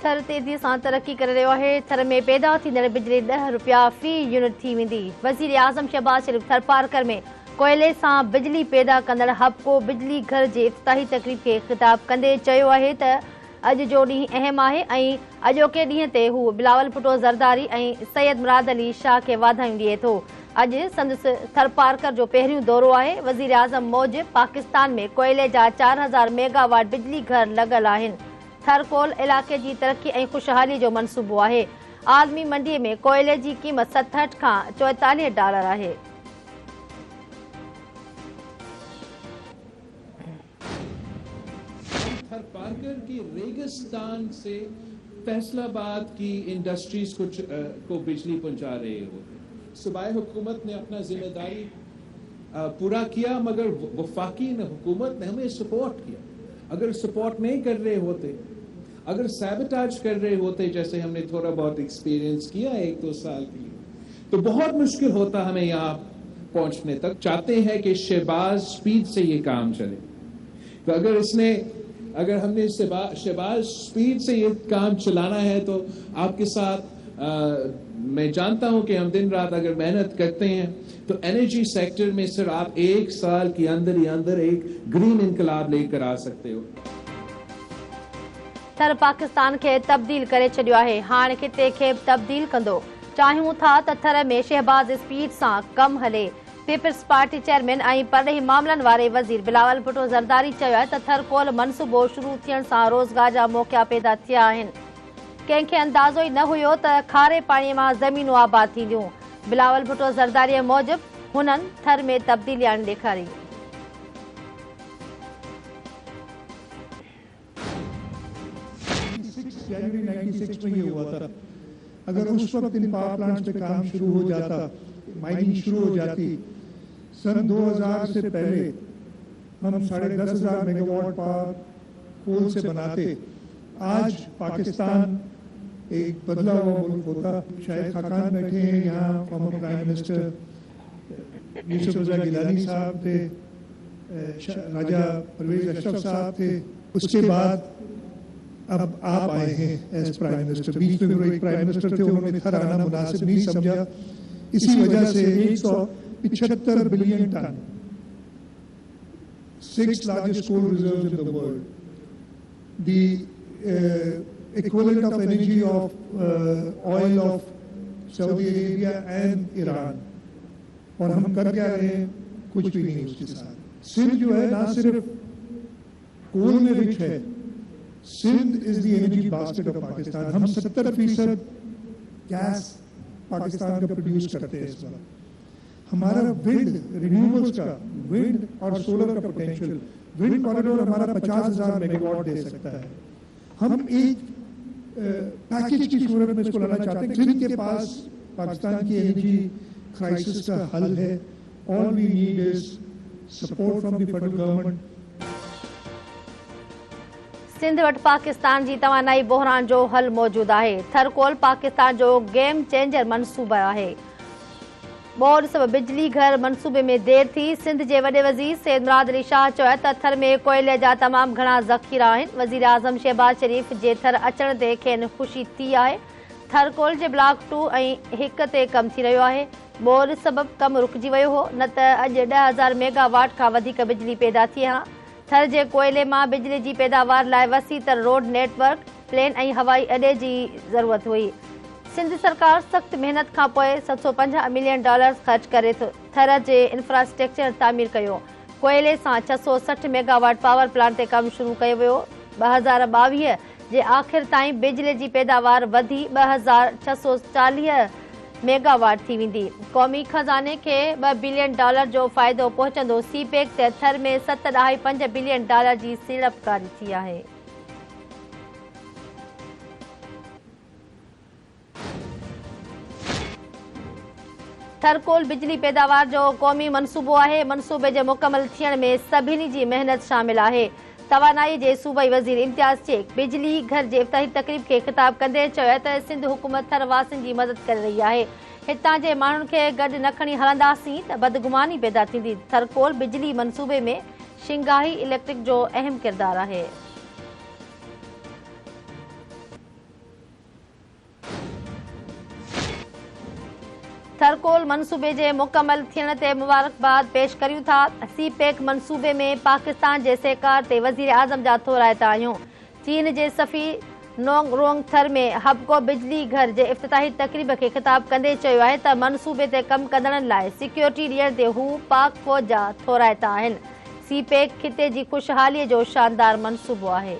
थर तेज़ी सां तरक्की करे रहियो आहे। थर में पैदा थींदड़ बिजली 10 रुपया फी यूनिट थी वेंदी। वज़ीर आज़म शहबाज शरीफ थर पार्कर में कोयले सां बिजली पैदा कंदड़ हबको बिजली घर जे इफ़्तिताही तक़रीब खे ख़िताब कंदे चयो आहे त अॼु जो ॾींहुं अहम आहे ऐं अॼोके ॾींहं ते हू बिलावल भुट्टो ज़रदारी ऐं सैयद मुराद अली शाह खे वाधायूं ॾिए थो। अॼु संदसि थर पार्कर जो पहिरियों दौरो आहे। वज़ीर आज़म मूजिबि पाकिस्तान में कोयले जा 4000 मेगावाट बिजली घर लॻल आहिनि। थर कोल इलाक़े जी तरक्की ऐं ख़ुशहाली जो मनसूबो आहे। आलमी मंडीअ में कोयले जी क़ीमत 67 खां $44 आहे। थर पार्कर की रेगिस्तान से फैसलाबाद की इंडस्ट्रीज को बिजली पहुंचा रहे होते। सूबाई हुकूमत ने अपना जिम्मेदारी पूरा किया, मगर वफाकी हुकूमत ने हमें सपोर्ट किया। अगर सपोर्ट नहीं कर रहे होते, अगर सैबोटाज कर रहे होते, जैसे हमने थोड़ा बहुत एक्सपीरियंस किया 1-2 साल के लिए, तो बहुत मुश्किल होता हमें यहाँ पहुंचने तक। चाहते हैं कि शहबाज स्पीड से ये काम चले, तो अगर हमने शहबाज स्पीड से ये काम चलाना है तो आपके साथ मैं जानता हूं कि हम दिन रात अगर मेहनत करते हैं तो एनर्जी सेक्टर में सिर्फ आप 1 साल के अंदर ही अंदर एक ग्रीन इनकलाब लेकर आ सकते हो। थर पाकिस्तान के तब्दील करे छॾियो आहे। हाणे किते खे तब्दील कंदो। चाहियूं था त थर में शहबाज स्पीड सां कम हले। पीपल्स पार्टी चेयरमैन ऐं परॾेही मामलनि वारे वज़ीर बिलावल भुट्टो ज़रदारी चयो आहे त थर कोल मनसूबो शुरू थियण सां रोज़गार जा मौक़ा पैदा थिया आहिनि। कंहिंखे अंदाज़ो ई न हुयो त खारे पाणीअ मां ज़मीनूं आबाद थींदियूं। बिलावल भुट्टो ज़रदारीअ मूजिबि हुननि थर में तब्दीली आणे ॾेखारी। जनवरी 96 में ये हुआ था। अगर उस वक्त इन पावर प्लांट्स पे काम शुरू हो जाता, माइनिंग शुरू हो जाती, सन 2000 से पहले हम 10,500 मेगावाट पावर कोल से बनाते, आज पाकिस्तान एक बदला हुआ मुल्क होता। शायद खाकान बैठे हैं यहाँ, फॉर्मर प्राइम मिनिस्टर यूसुफ रजा गिलानी साहब थे, राजा परवेज अशरफ साहब थे। उसके बाद अब आप आए हैं एज प्राइम मिनिस्टर। बीच में एक प्राइम मिनिस्टर थे, उन्होंने थर आना मुनासिब नहीं समझा। इसी वजह से 175 billion ton, 6th largest coal reserves in the world, the equivalent of energy of oil of Saudi Arabia and Iran, और हम कर क्या रहे हैं? कुछ भी नहीं उसके साथ। सिंध जो है ना सिर्फ कोल में रिच है, Sindh is the energy basket of Pakistan. हम 70% गैस पाकिस्तान का प्रोड्यूस करते हैं इस वक्त। हमारा विंड, रिन्यूएबल्स का विंड और सोलर का पोटेंशियल, विंड कॉरिडोर हमारा 50,000 मेगावाट दे सकता है। हम एक पैकेज की सूरत में इसको लाना चाहते हैं। सिंध के पास पाकिस्तान की एनर्जी क्राइसिस का हल है। All we need is support from the federal government. Sindh वटि पाकिस्तान जी तवानाई बहरान जो हल मौजूद आहे। थर कोल पाकिस्तान जो गेम चेंजर मनसूबो आहे। बोर्ड सब बिजली घर मनसूबे में देर थी। सिंध जे वॾे वज़ीर सैयद मुराद अली शाह चयो त थर में कोयले जा तमामु घणा ज़ख़ीरा आहिनि। वज़ीर आज़म शहबाज शरीफ जे थर अचण ते खेनि ख़ुशी थी आहे। थर कोल जे ब्लॉक 2 ऐं 1 ते कमु थी रहियो आहे। बोर्ड सबबि कमु रुकिजी वियो हो, न त अॼु 10,000 मेगावाट खां वधीक बिजली पैदा थी हा। थर जे कोयले मां बिजली जी पैदावार लाइ वसी तर रोड नेटवर्क, प्लेन ऐं हवाई अॾे जी ज़रूरत हुई। सिंध सरकार सख़्त मेहनत खां पोइ $750 मिलियन ख़र्च करे थर जे इंफ्रास्ट्रक्चर तामीर कयो। कोयले सां 660 मेगावाट पावर प्लांट ते कमु शुरू कयो वियो। 2022 जे आख़िर ताईं बिजली जी पैदावार वधी 2,640 मेगावाट थी वेंदी। क़ौमी खज़ाने खे $2 बिलियन जो फ़ाइदो पहुचंदो। सीपेक ते थर में $7.5 बिलियन जी सीड़पकारी थी आहे। थर कोल बिजली पैदावार जो क़ौमी मनसूबो आहे। मनसूबे जे मुकमल थियण में सभिनी जी मेहनत शामिल आहे। तवानाई जे सूबाई वज़ीर इम्तियाज़ शेख बिजली घर जे इफ़्तिताही तक़रीब खे ख़िताब कंदे चयो त सिंध हुकूमत थर वासियुनि जी मदद करे रही आहे। हितां जे माण्हुनि खे गॾु न खणी हलंदासीं त बदगुमानी पैदा थींदी। थर कोल बिजली मनसूबे में शिंगाही इलेक्ट्रिक जो अहम किरदारु आहे। थरकोल मनसूबे जे मुकमल थियण ते मुबारकबाद पेश करियूं था। सीपेक मनसूबे में पाकिस्तान जे सहकार ते वज़ीर आज़म जा थोराइता आहियूं। चीन जे सफ़ी नोंग रोंग थर में हबको बिजली घर जे इफ़्तिताही तक़रीब खे ख़िताब कंदे चयो आहे त मनसूबे ते कम कंदड़नि लाइ सिक्योरिटी ॾियण ते हू पाक फ़ौज जा थोराइता आहिनि। सीपेक खिते जी ख़ुशहालीअ जो शानदार मनसूबो आहे।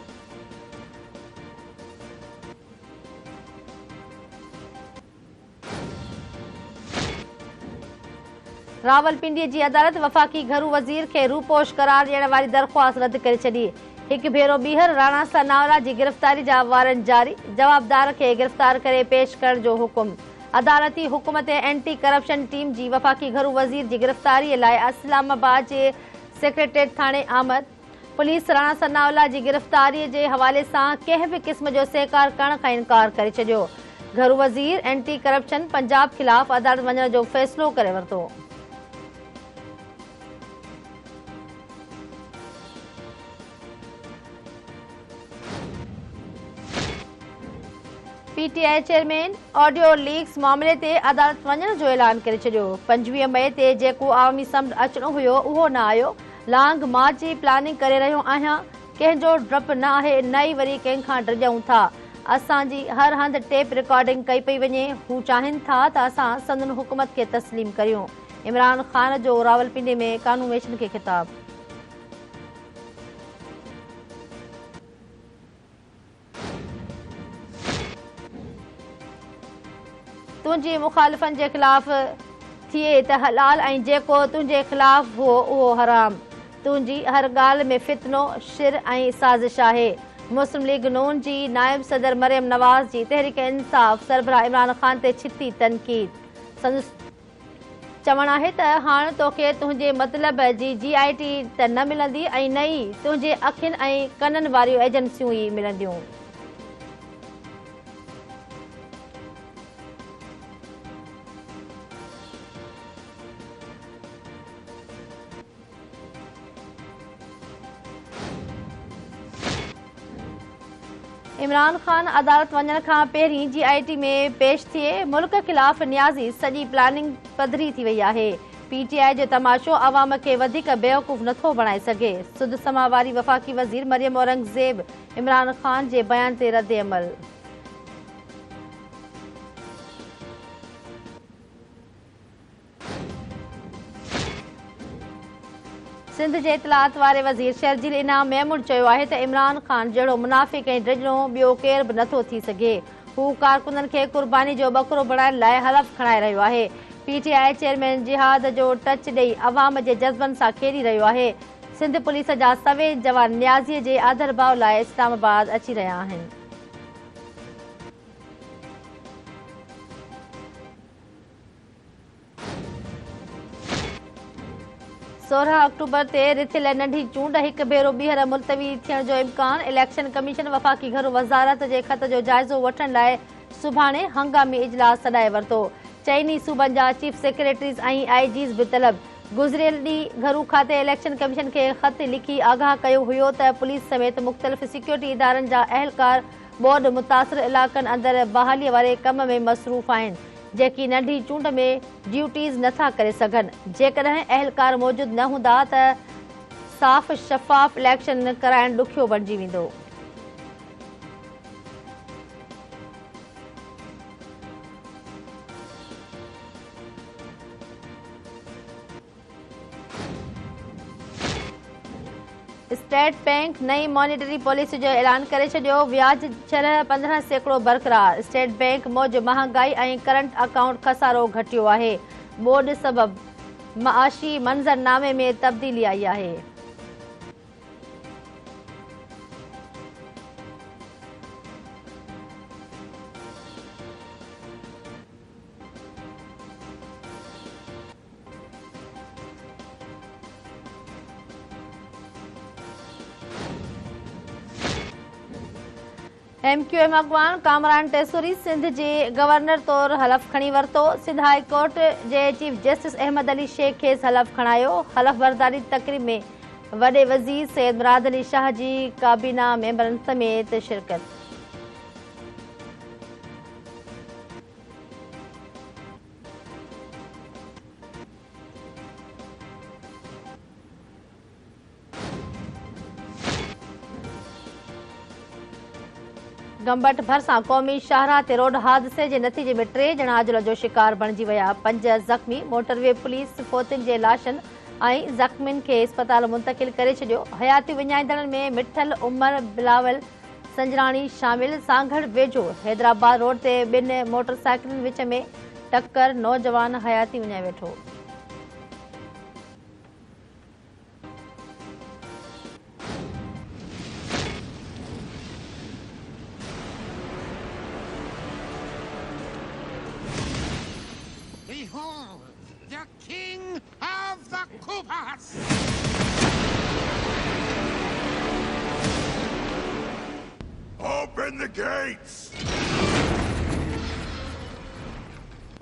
रावलपिंडी जी अदालत वफ़ाक़ी घरू वज़ीर खे रूपोश करार ॾियण वारी दरख़्वास्त रद्द करे छॾी। हिकु भेरो ॿीहर राणा सनावला जी गिरफ़्तारी जा वारंट जारी, जवाबदार खे गिरफ़्तार करे पेश करण जो हुकुम। अदालती हुकुम ते एंटी करप्शन टीम जी वफ़ाक़ी घरू वज़ीर जी गिरफ़्तारीअ लाइ इस्लामाबाद जे सेक्रेटेरिएट थाणे आमद। पुलिस राणा सनावला जी गिरफ़्तारीअ जे हवाले सां कंहिं बि क़िस्म जो सहकार करण खां इनकार करे छॾियो। घरू वज़ीर एंटी करप्शन पंजाब ख़िलाफ़ अदालत वञण जो फ़ैसिलो करे वरितो। पीटीआई चेयरमैन ऑडियो लीक्स मामले ते अदालत वञण जो ऐलान करे छॾियो। 25 मई ते जेको आवामी समुंड अचणो हुयो उहो न आयो। लांग मार्च जी प्लानिंग करे रहियो आहियां, कंहिंजो डपु न आहे, न ई वरी कंहिंखां डिॼूं था। असांजी हर हंधि टेप रिकॉर्डिंग कई पई वञे। हू चाहिनि था त असां संदन हुकूमत खे तस्लीम करियूं। इमरान ख़ान जो रावलपिंडी में कानूवेशन खे ख़िताब। तुंहिंजी मुखालिफ़नि जे ख़िलाफ़ थिए त हलाल ऐं जेको तुंहिंजे ख़िलाफ़ हो उहो हराम। तुंहिंजी हर ॻाल्हि में फितनो, शिर ऐं साज़िश आहे। मुस्लिम लीग नून जी नाइब सदर मरियम नवाज़ जी तहरीक इंसाफ़ सरबराह इमरान ख़ान ते छिती तनक़ीद। संदसि चवणु आहे त हाणे तोखे तुंहिंजे मतिलब जी GIT त न मिलंदी ऐं न ई तुंहिंजे अखियुनि ऐं कननि वारियूं एजेंसियूं ई मिलंदियूं। इमरान ख़ान अदालत वञण खां पहिरीं GIT में पेश थिए मुल्क ख़िलाफ़ न्याज़ी सॼी प्लानिंग पधरी थी वई आहे। PTI जो तमाशो अवाम खे वधीक बेवकूफ़ नथो बणाए सघे। सुद समा वारी वफ़ाक़ी वज़ीर मरियम औरंगज़ेब इमरान ख़ान जे बयान ते रद्द अमल। सिंध जे इतलात वारे वज़ीर शर्जील इनाम महमूद चयो आहे त इमरान ख़ान जहिड़ो मुनाफ़िक़ ऐं ड्रिजनो ॿियो केर बि नथो थी सघे। हू कारकुननि खे कुर्बानी जो बकरो बणाइण लाइ हलफ़ खणाए रहियो आहे। PTI चेयरमैन जिहाद जो टच ॾेई अवाम जे जज़्बनि सां खेॾी रहियो आहे। सिंध पुलिस जा सवे जवान न्याज़ीअ जे आदरभाव लाइ इस्लामाबाद अची रहिया आहिनि। 16 अक्टूबर ते रिथियल नंढी चूंड हिकु भेरो ॿीहर मुलतवी थियण जो इम्कान। इलेक्शन कमीशन वफ़ाक़ी घरू वज़ारत जे ख़त जो जाइज़ो वठण लाइ सुभाणे हंगामी इजलास सॾाए वरितो। चइनी सूबनि जा चीफ सेक्रेटरीज़ ऐं IGs बि तलब। गुज़िरियल ॾींहुं घरू खाते इलेक्शन कमीशन खे ख़त लिखी आगाह कयो हुयो त पुलिस समेत मुख़्तलिफ़ सिक्योरिटी इदारनि जा अहलकार बोर्ड मुतासिर इलाक़नि अंदरि बहालीअ वारे कम में मसरूफ़ आहिनि, जेकी नंढी चूंड में ड्यूटीज़ नथा करे सघनि। जेकॾहिं अहलकार मौजूदु न हूंदा त साफ़ शफ़ाफ़ इलेक्शन कराइण ॾुखियो बणिजी वेंदो। स्टेट बैंक नई मॉनिटरी पॉलिसी जो ऐलान करे छॾियो। व्याज 6-15% बरक़रार। स्टेट बैंक मौज महांगाई ऐं करंट अकाउंट खसारो घटियो आहे। बोर्ड सबबि मआशी मंज़रनामे में तब्दीली आई आहे। MQM अॻवान कामरान टेसूरी सिंध जे गवर्नर तौरु हलफ़ खणी वरितो। सिंध हाई कोर्ट जे चीफ जस्टिस अहमद अली शेख खेसि हलफ़ खणायो। हलफ़ बरदारी तक़रीब में वॾे वज़ीर सैयद मुराद अली शाह जी काबीना मेंबरनि समेत शिरकत। गंबट भरिसां क़ौमी शाहराह ते रोड हादसे जे नतीजे में 3 ॼणा अजल जो शिकार बणिजी विया। 5 ज़ख़्मी। मोटरवे पुलिस फोतियुनि जे लाशनि ऐं ज़ख़्मियुनि खे इस्पताल मुंतक़िल करे छॾियो। हयाती विञाईंदड़नि में मिठल, उमर, बिलावल संजराणी शामिल। सांगड़ वेझो हैदराबाद रोड ते 2 मोटरसाइकिलुनि विच में टक्कर, नौजवान हयाती विञाए वेठो। Behold, the king of the Koopas! Open the gates!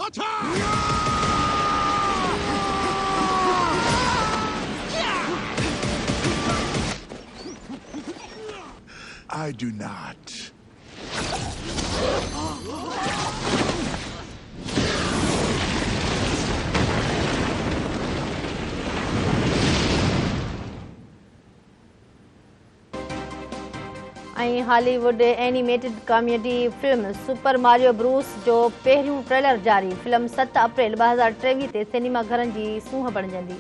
Attack! I do not. ऐं Hollywood animated comedy film super Mario Bros जो पहिरियों ट्रेलर जारी। फिल्म 7 अप्रैल 2023 ते सिनेमा घरनि जी सूंहं बणिजंदी।